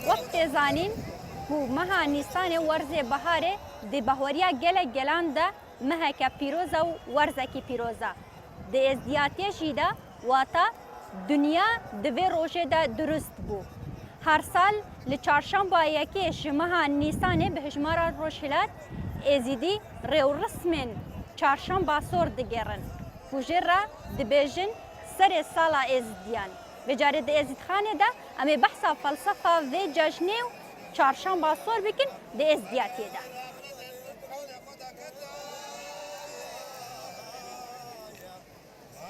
وقت زانین بو مها نیسان ورز بهاره دی بهوریا گل گلان ده مها که پیروزه و ورزه کی پیروزه دی ازدیاتی جیده واتا دنیا دوی روژه ده درست بو هر سال لچارشنبه یکیش مها نیسان به هجمارا روشلات ازیدی ریو رسمن چارشنبه سور دگرن فوجرا دبیجن سر سالا ازدیان بجاره د ازید خانه ده امی بحثا فلسفه و جشنه و چارشنبه سور بکن د ازدیاتی ده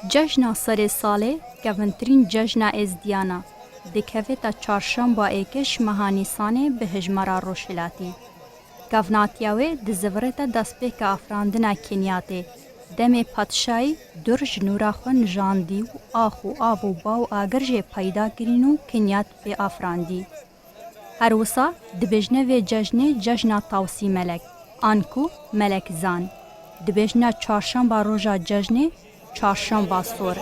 جشن سر ساله گونترین جشن ازدیانا دکوه تا چارشنبه ایکش مهانیسانه به هجمارا روشلاتی گوناتیاوه دزورتا دسپیک افراندنا کنیاته دم پادشاهی درج نورا خو نجاندی و آخو آب و باو آگرجه پیدا کرینو کنیات به افراندی هر وسا دبجنه و جشنه جشن تاوسی ملک آنکو ملک زان دبجنه چارشنبه روژا جشنه چارشنبه سور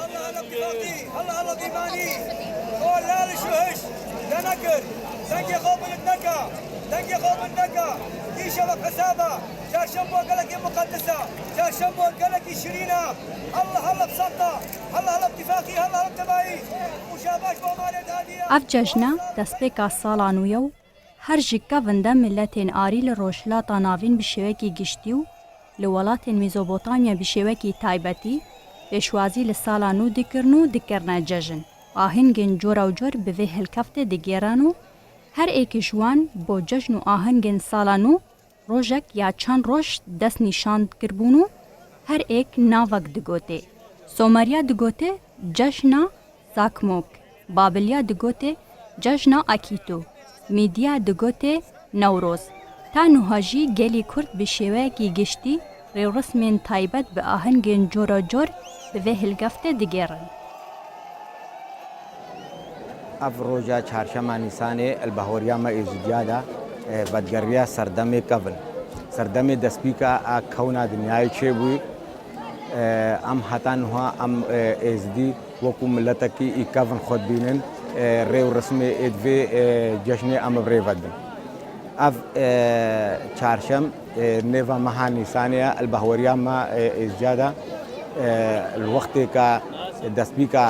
دنگی خوابت نکا دنگی خوابت نکا دیشب قصابه چهارشنبه قلقی مقدسه چهارشنبه قلقی شیرینه الله الله بسطه الله الله اتفاقی الله الله تبایی مشابهش با مالت هادیه اف جشنه دستپیکا سالانویو هر جکا ونده ملتین آری لروشلاتا ناوین بشوکی گشتیو لولاتین میزوبوتامیا بشوکی تایبتی بشوازی لسالانو دکرنو دکرنه جشن آهنگین جورا و جور به هلکفت دگیرانو هر ایک جوان با جشن و آهنگین سالانو روژک یا چند روش دست نشاند کربونو هر ایک ناوک دگوته سومریا دگوته جشن زاکموک بابلیا دگوته جشن اکیتو میدیا دگوته نوروز تا نوهاجی گلی کرد بشیوه کی گشتی ریو رسمین تایبت به آهنگین جورا جور به هلکفت دگیران افروجا چهارشنبه نیسانه البهوریا ما ازدیادا بدگریا سردم کون سردم دسپیکا کونا دنیای چه بوی ام حتان هوا ام ازدی وکو ملتکی ای کون خود بینن ریو رسم ادوی جشن ام بری ودن اف چهارشنبه نوا مها نیسانه البهوریا ما ازدیادا الوقت کا دسپیکا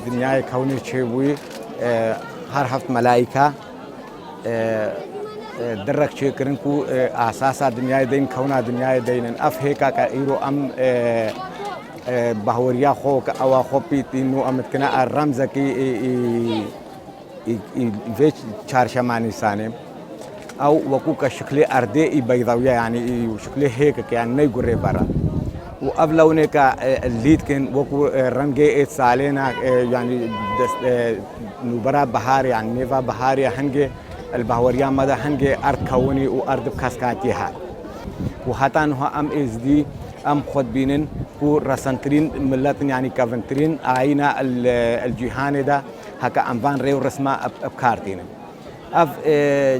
دنیای کونی چه بوی هر هفت ملائکه درک چه کرن کو اساسا دنیای دین کونا دنیای دین اف هیکا کا ایرو ام بهوریا خو او خو پیتینو ام کنا رمز کی ویچ چهارشنبه نیسانه او وکو کا شکل ارده بيضاويه يعني شکل هيك يعني نه ګره برا وقبلونه کا الليد كان وكو رنگه سالينا يعني نوبرا بحار يعني نيفا بحاري هنگه البهوريا مدا هنگه ارض كوني وارض كاسكاتيها وحتى هو ام از دي ام خود بينن كو رسنترين ملتن يعني كافنترين اينا الجيهان ده هكا انفان ريو رسمه ابكارتين اف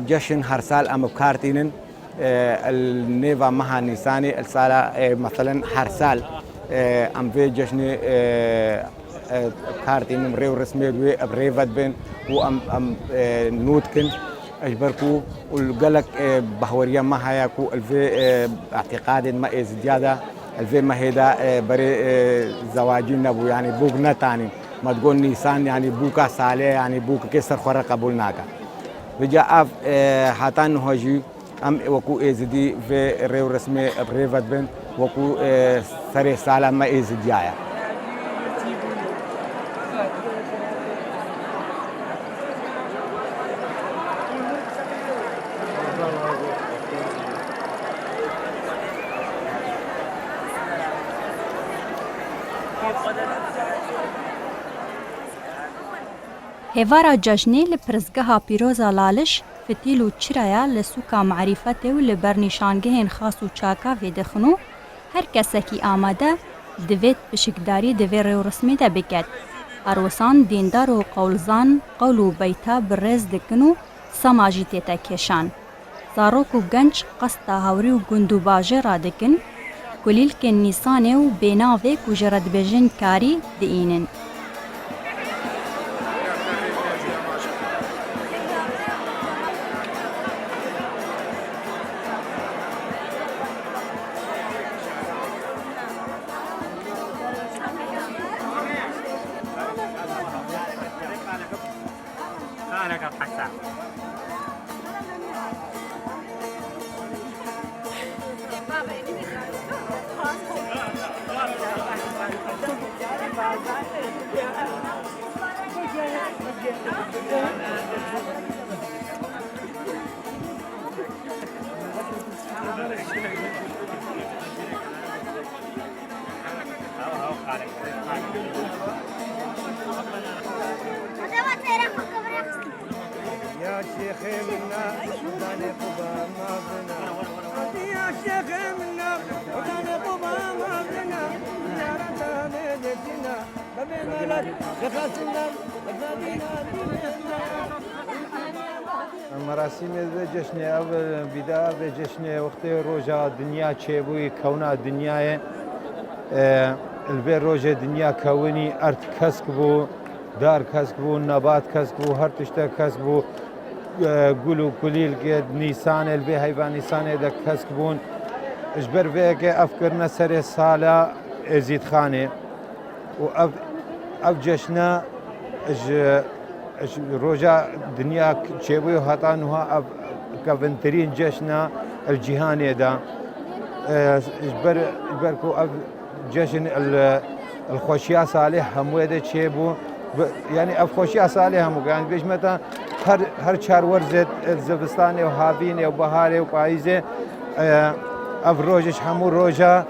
جشن هر سال ام ابكارتين النيفا مها نيساني السالة مثلا هر سال ام في جشن كارتين ريو رسمي بريفت بين وام نوتكن اجبركو والقلق بهوريا ما هياكو الفي اعتقاد ما ازدياده الفي ما هيدا بري زواجين ابو يعني بوك نتاني ما تقول نيسان يعني بوكا صالح يعني بوك كسر خرا قبولناك بجا حتى هوجي ام وكو ازدي في ريو رسمي بريفت بن وكو سري سالا ما ازديايا هوارا جشنی لپرزگاه پیروزا لالش فتیل و چرایا لسوکا معرفت و لبرنشانگهین خاص و چاکا ویدخنو هر کسکی آماده دوید بشکداری دوی ریو رسمی ده بکد. اروسان دیندار و قولزان قول و بیتا برز دکنو سماجی تیتا کشان. زاروک و گنج قصد هاوری و گندو باجه را دکن کلیلکن نیسانه و بیناوه کجرد بجن کاری دینن. يا شيخ منا وداني قبا ما بنا يا شيخ منا وداني قبا ما بنا يا رتاني لجنا ببينا لك شخصنا مراسم جشن اول بداية جشن وقت روجا دنیا چبوی کونا دنیای البر روجا دنیا کونی ارت کسب بو دار کسب بو نبات کسب بو هر تشتا کسب بو گل و کلیل که نیسان البه حیوان نیسان ده کسب بون اجبر به که افکرنا سر سالا ازید خانه و اف جشنا روجا دنیا چبوی هتا نها كفنترين جشنا الجهاني دا اجبر كو جشن الخوشيا صالح همو ده چبو يعني اف خوشيا صالح همو يعني بيش متى هر چار ورزت زبستان و هاوین و بهار و پاییزه اف روجش همو روجا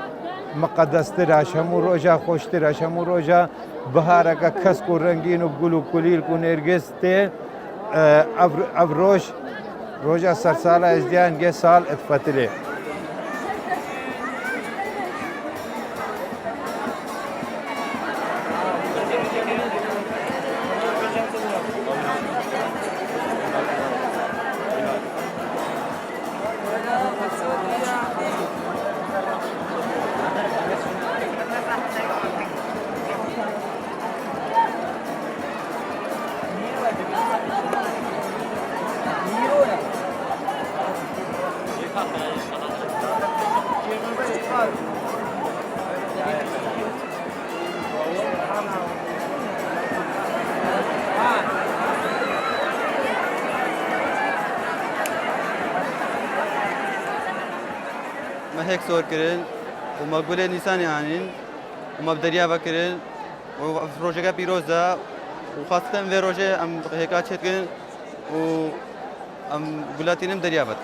مقدس تراش همو روجا خوش تراش همو روجا بهار کا کس کو رنگین و گل و کلیل کو نرگس ته اف روش روجا سرساله ازدیان گه سال اتفتله ما هيك صور كرن وما قولي نيسان يعني وما بدريا بكرن وروجا بيروزا وخاصة في روجا أم هيك أشيت كرن و أم قولاتينم دريا بات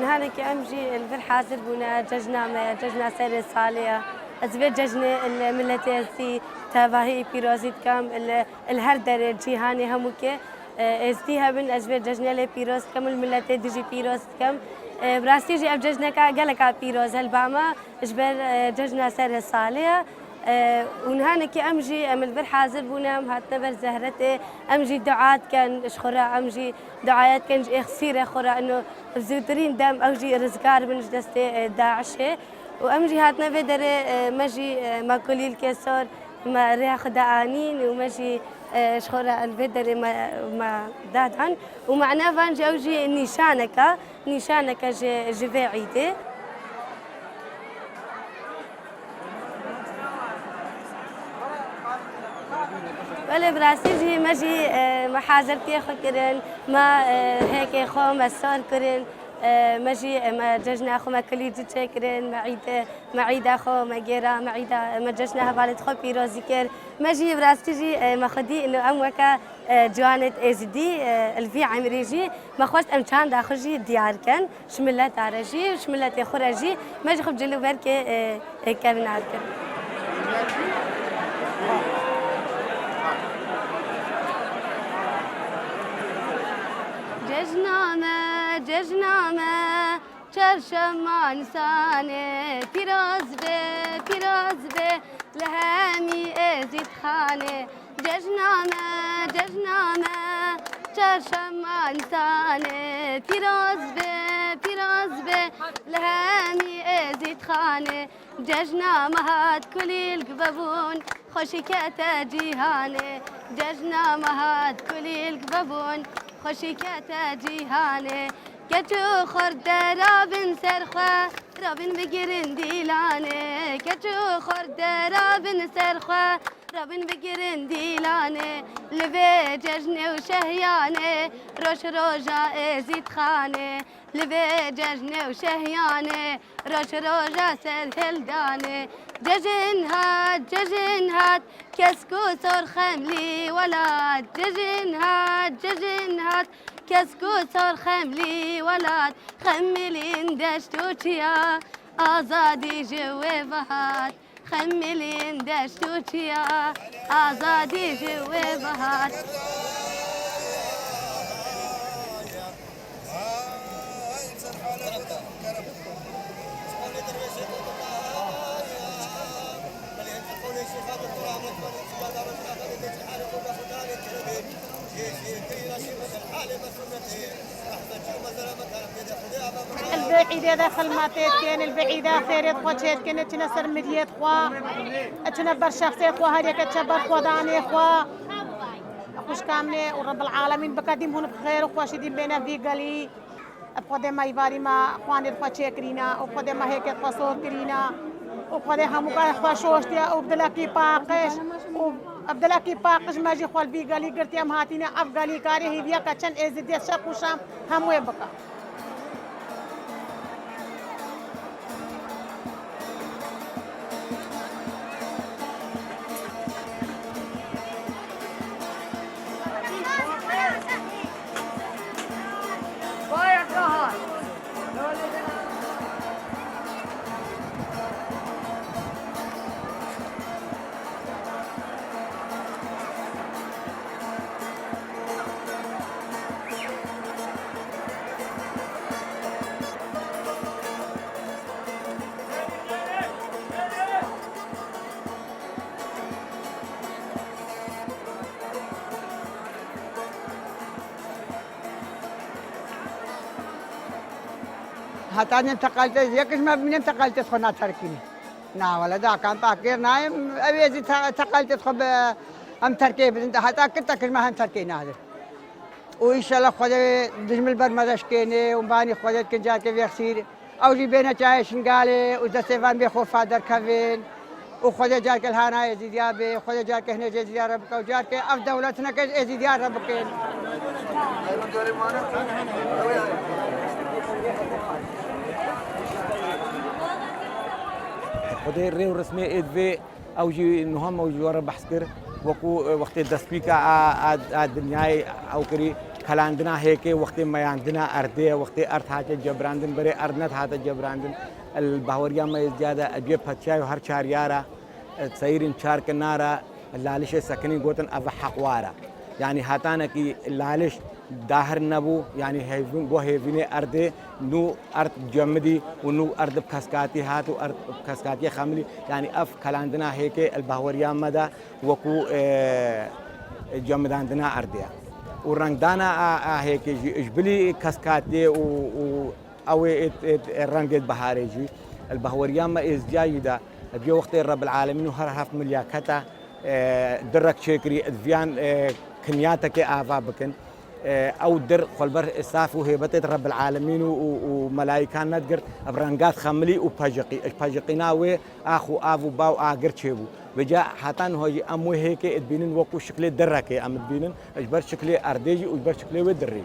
نهارك أمجي الحاضر بنا ججنا سير صالية أزبيت ججنا الملتي سي تباهي بيروزيت كام الهردر جيهاني هموكي استيها بن أزبيت ججنا لي بيروز كم الملتي ديجي بيروز كم براستي جي أب ججنا كا قالك بيروز هالباما إجبر ججنا سير صالية ونهانك أمجي أم البر حاضر بنا هاتنا بر زهرتي أمجي دعات كان إشخرا أمجي دعايات كان إخسيرة خرا إنه زودرين دم أوجي رزقار من جدستي داعشة وأمجي هاتنا بدر مجي ما كليل كسر ما ريح دعانين ومجي إشخرا البدر ما دادان ومعنا فانجي أوجي نشانك جي عيدة ولا براسيجي ماجي محاضرتي خو كرن ما هيك خو مسار كرن ماجي ما ججنا خو ما كلي جي كرن معيده خو ما جيرا معيده ما ججنا هبالت خو بيروزي كر ماجي براسيجي ما خدي انه اموكا جوانت ازدي الفي عمريجي ما خوست امكان داخلجي ديار كان شملت عرجي شملت خرجي ماجي خب جلو بركه كابنار كر ججنامه ججنامه چرشم انسانه پیروز به لهمی ازید خانه ججنامه ججنامه چرشم انسانه پیروز به لهمی ازید خانه ججنامه هات کلیل قببون خوشیکت جیهانه ججنامه هات کلیل قببون خوشیکت جیهانه کچو خورده رابن سرخوا رابن بگیرن دیلانه کچو خورده رابن سرخوا رابن بگیرن دیلانه لبه ججنه و شهیانه روش روژا ازید خانه لبه ججنه و شهیانه روش روژا سر هلدانه ججن هات کسکو سرخملی ولاد ججن هات کسکو سرخملی ولاد خملین دشتو چیا آزادی جوه بهات خملین دشتو چیا آزادی جوه بهات البعيدة داخل ماتيت كان البعيدة خيرت خوشيت كانت تنسر مديت خوا اتنبر شخصيت خوا هذيك تشبر خوا داني خوا خوش كامنة ورب العالمين بقدم هون بخير وخوا شديد بينا في قلي بقدر ما يباري ما خواني خوا تشكرينا وبقدر ما هيك خوا صوت كرينا وبقدر هم خوا شوشتيا وبدلكي باقش عبدالله باقش ماجي خوال بي قالي قلت يا مهاتينا افغالي كاري هي بيا كاتشن ازدي شق وشام هم ويبقى هتاني انتقلت يكش ما من انتقلت خنا تركيني نا ولا دا كان باكر نايم ابي ازي انتقلت خب ام تركي انت حتى كنت كش ما هم تركينا هذا وان شاء الله خذ دجم البرمجه كيني وباني خذت كنجات كيف يخسير او جي بينا جاي شنقالي ودا سيفان بيخوف فادر كافين وخذ جاك الهانا يزيد يابي وخذ جاك هنا يزيد يا ربك وجاك اف دولتنا كز يزيد يا ربك ودي الريو رسمي ادفي او جي نهم او جي ورا بحسكر وقو وقت الدسبيكا الدنيا او كري كلاندنا هيك وقت ما عندنا ارديه وقت ارث حاجه جبراندن بري اردنت حاجه جبراندن الباوريا ما زياده ابي فتشاي وهر شهر يارا سيرين شهر كنارا لالش سكني غوتن اب حقوارا يعني هاتانا كي لالش داهر نبو يعني هيفين بو هيفيني أرض نو أرض جمدي ونو أرض بكسكاتي هات وأرض بكسكاتي خملي يعني أف كلاندنا هيك البهوريا مدى وكو جمداندنا أرضيا ورنگدانا هيك جبلي كسكاتي و أو الرنگ البهاري جي البهوريا ما إزجايدا بيا وقت رب العالمين وهر هف ملياكتا درك شكري ادفيان كنياتك آفا بكن او در خلبر اساف وهيبت رب العالمين وملائكه ندقر ابرنقات خملي وباجقيناوي اخو افو باو اجر تشيبو بجا حتان هو امو هيك ادبينن وكو شكل درك ام ادبينن اجبر شكل ارديجي واجبر شكل ودري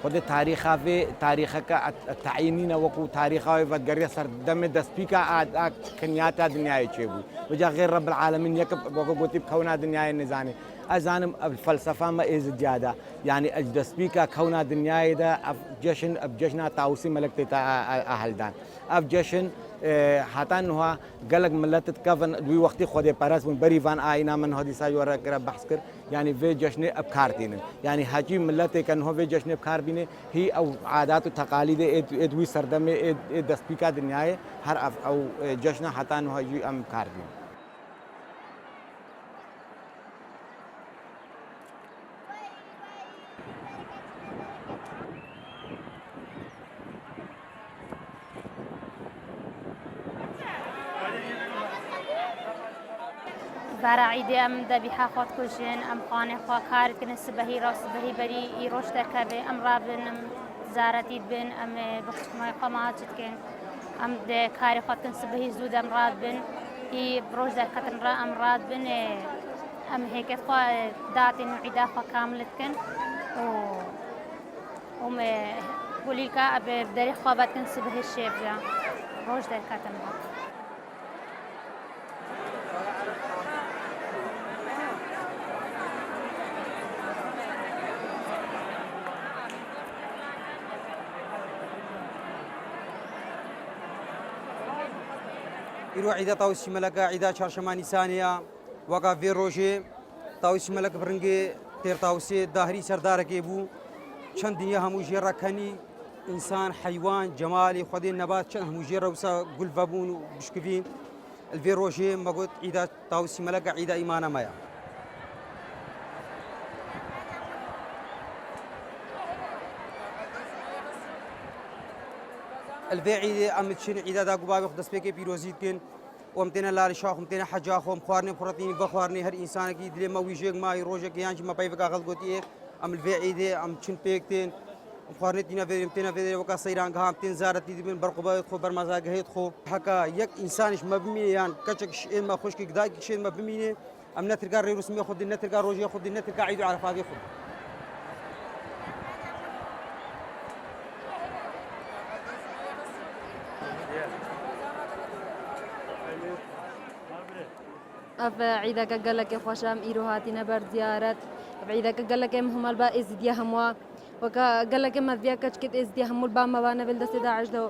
خود تاریخ في تاریخك التعيينين وكو تاریخه فدقري صار دم دسبيكا كنياتا دنياي تشيبو وجا غير رب العالمين يكب وكو قلت بكونا دنياي النزاني أزانم الفلسفة ما إز زيادة يعني أجدسبيكا كونا دنياي دا أف جشن أبجشنا تاوسي ملك تا أهلدان أف جشن حتى إنه قالك ملت تكفن دوي وقتي خدي باراس من بريفان آينا من هذه سايورة كرا بحث كر يعني في جشن أبكار دينن يعني هاجي ملت كان هو في جشن أبكار بينه هي أو عادات وتقاليد إدوي سردمة إدسبيكا دنياي هر أف أو جشن حتى إنه هاجي أبكار دينه برای عیدی ام دبیح خود کشین ام خانه خوا کار کنه سبهی راست سبهی بری ایروش ترکبه ام رابن ام زارتی بن ام بخشمای قماعت کن ام ده کار خود کن سبهی زود ام راد بن ای بروج در کتن را ام راد بن ام هیک خوا داتی نوعیدا خوا کاملت کن و ام قولی که اب دری خوابت کن سبهی شیب جا بروج در کتن را إيرو عيدا طاوس ملكا عيدا شارشماني ثانية وقع في روجي طاوس ملك برنجي تير طاوسي داهري سردار كيبو شن دنيا همو جيرا كني إنسان حيوان جمالي خدين نبات شن همو جيرا وسا قل فابون بشكفين الفي روجي ما قلت عيدا طاوس ملكا عيدا إيمانا مايا الفي عيدا أمتشن عيدا دا قبابي خدس بيكي بيروزيد كن ومتنا لاري شاخ ومتنا حجاخ ومخوارني بخورتيني بخوارني هر إنسان كي دلي ما ويجيك ما يروجك يانج ما بايفك أخذ قوتي أم الفي عيدا أمتشن بيكتين مخوارني تينا في متنا في وكا سيران كها متين زارتي دي من برقبة خو برمزاج هيد خو حكا يك إنسانش مبمي يعني كشك شيء ما خوش كدايك شيء مبمي أم نترجع ريروس مي خد النترجع روجي خد النترجع عيد على فاضي خد أف عيدا كجلك خوشام إيروهاتي نبر زيارة بعيدا كجلك هم البا إزديا هموا وكجلك مذيا كشكت إزديا هم الباما وانا بلدس داعش دو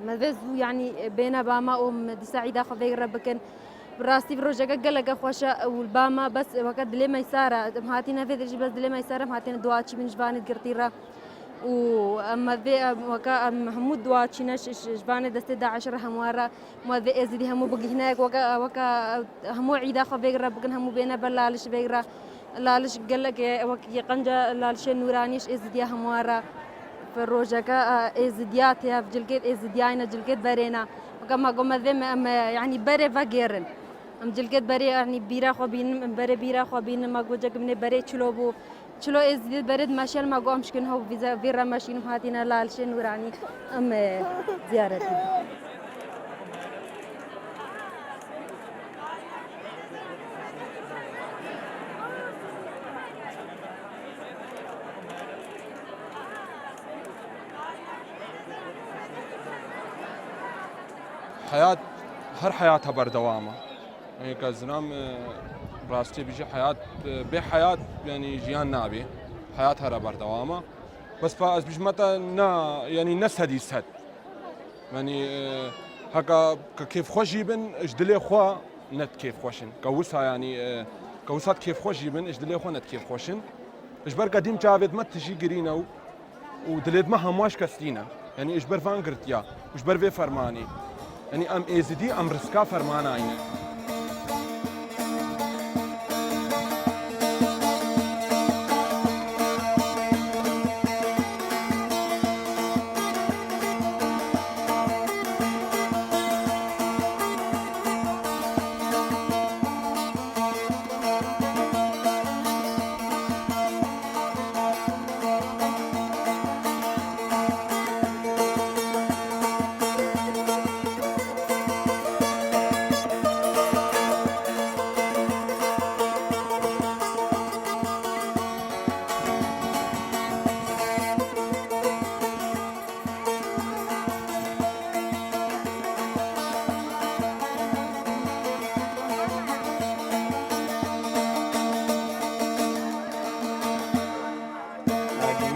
مذزو يعني بين باما دسعيدا خفي ربكن براستي بروجا كجلك خوشا والباما بس وقت دلي ما يسارة هاتي نفذ بس دلي ما يسارة هاتي دواتش من جبان قرطيرة وأما ذي وكا محمود دواتش نش جبان دست داعش هموارا ما ذي إزدي همو بقي هناك وكا همو عيدا خفي ربكن همو بينا بلالش بيرا لالش قالك وكي قنجة لالش نورانيش إزديا هموارا في الروجكا إزديات يا في جلقيت إزديانا جلقيت برينا وكما قم ذم يعني بري فقيرن أم جلقيت بري يعني بيرا خبين بري بيرا خبين ما قوجك من بري تشلوبو تشلو إزديت بريد ماشين ما قومش كن هو فيرا ماشين هاتينا لالش نوراني أم زيارتي حياة هر حياتها بردوامة يعني كزنام براستي بيجي حياة بحياة يعني جيان نابي حياتها بردوامة بس فاز بيجي متى نا يعني نس هدي سد يعني هكا كيف خوش يبن اجدلي خوا نت كيف خوشن كوسها يعني كوسات كيف خوش يبن اجدلي خوا نت كيف خوشن اجبر قديم جابد ما تجي قرينا ودليد ما همواش كستينا يعني اجبر فانقرت يا اجبر في فرماني يعني ام ازدي ام رسكا فرمانا عيني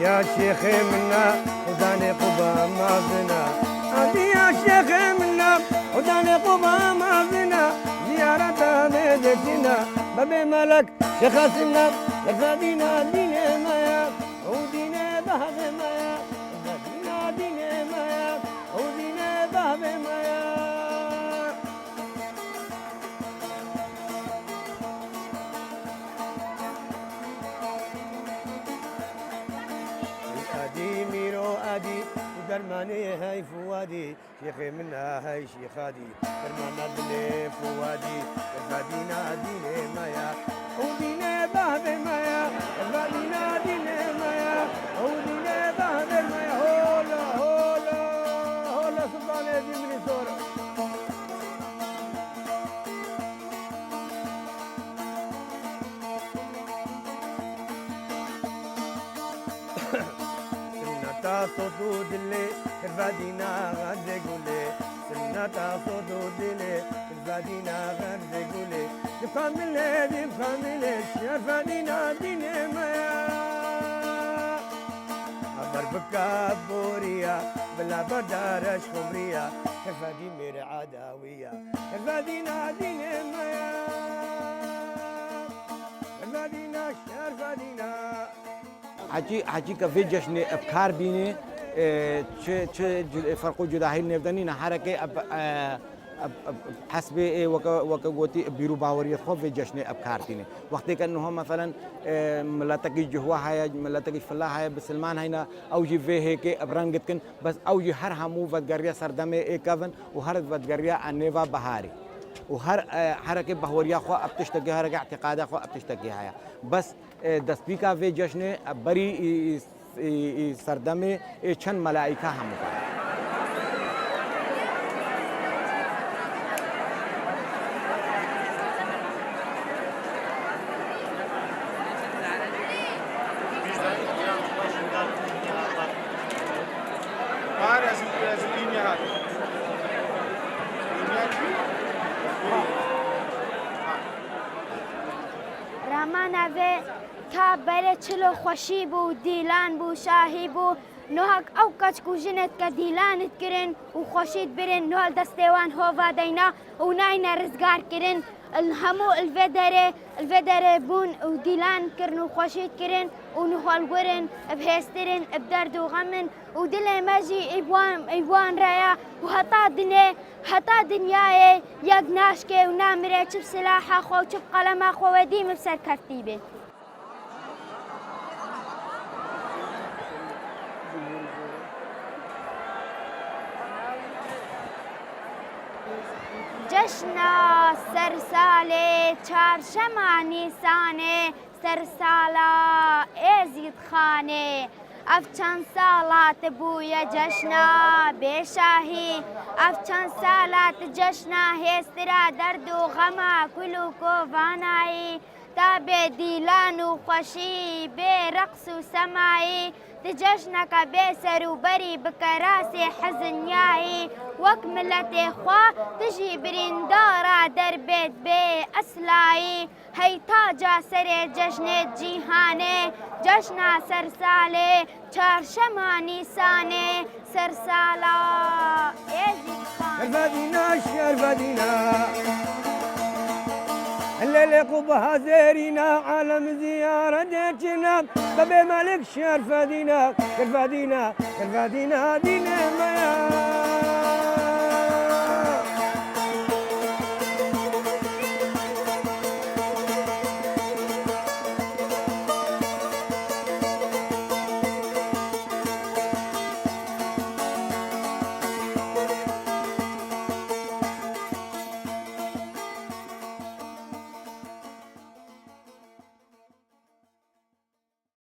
يا شيخ منا وداني قبا ما زنا عندي يا شيخ منا وداني قبا ما زنا زيارة بيدتنا بابي ملك شيخ سنا يفادينا دين مايا ودين بهب مايا يفادينا دين مايا ودين بهب مايا أدي ميرو أدي درماني هاي فوادي شيخي منها هاي شيخادي درمان دلي فوادي فادينا ديني مايا وديني بهب مايا فادينا ديني مايا وديني بهب مايا هولا هولا هولا سلطان ابن من سورة صدود اللي الفادينا غد يقولي سنة صدود اللي الفادينا غد يقولي يفهم لي يفهم لي يا الفادينا ديني مايا ضربك بوريا بلا بدارش خمرية الفادي مير عداوية الفادينا ديني مايا الفادينا يا الفادينا حاجی که وی جشن ابکار بینه چه فرق جداهی نفدنی نه حرکه حسب وقتی بیرو باوریت خوب وی جشن ابکار تینه وقتی که انها مثلا ملتکی جهوا های ملتکی فلاح های بسلمان هینا او جی وی ہے کہ ابرنگت کن بس او جی هر همو ودگریا سردمه ایکون و هر ودگریا انیوا بهاری و هر حرکه بهوریا خو اب تشتکی حرکه اعتقاد خو اب تشتکی هيا بس دسپیکا وی جشن بری سردمه چند ملائکه هم تا بره چلو خوشی بو دیلان بو شاهی بو نوهک او کچ کو جنت که دیلانت کرن و خوشید برن نوال دستوان هوا دینا و ناینا رزگار کرن الهمو الفدره بون و دیلان کرن و خوشید کرن و نوال ورن بهسترن بدرد و غمن و دل ماجی ایوان رایا و حتا دنیای یک ناشکه و نامره چپ سلاحا خو چپ قلما خو ودیم بسر کرتیبه جشنا سرساله چهارشنبه نیسانه سرسالا ازید خانه اف چند سالات بویا جشنا بشاهی اف چند سالات جشنا هسترا درد و غما کلو کو وانایی تا به دیلان و خوشی به رقص و سمایی تجشنك بسر وبري بكراس حزنياي وكملت خوا تجي برندارة دربت بأسلاي هي تاجا سر جشن جيهاني جشنا سرسالي چهارشنبه نیسانه سرسالا ازید خان الفادينا الفادينا الليل قبها زيرينا عالم زيارة ديتنا بابي مالك شرفادينا الفادينا دينا مايا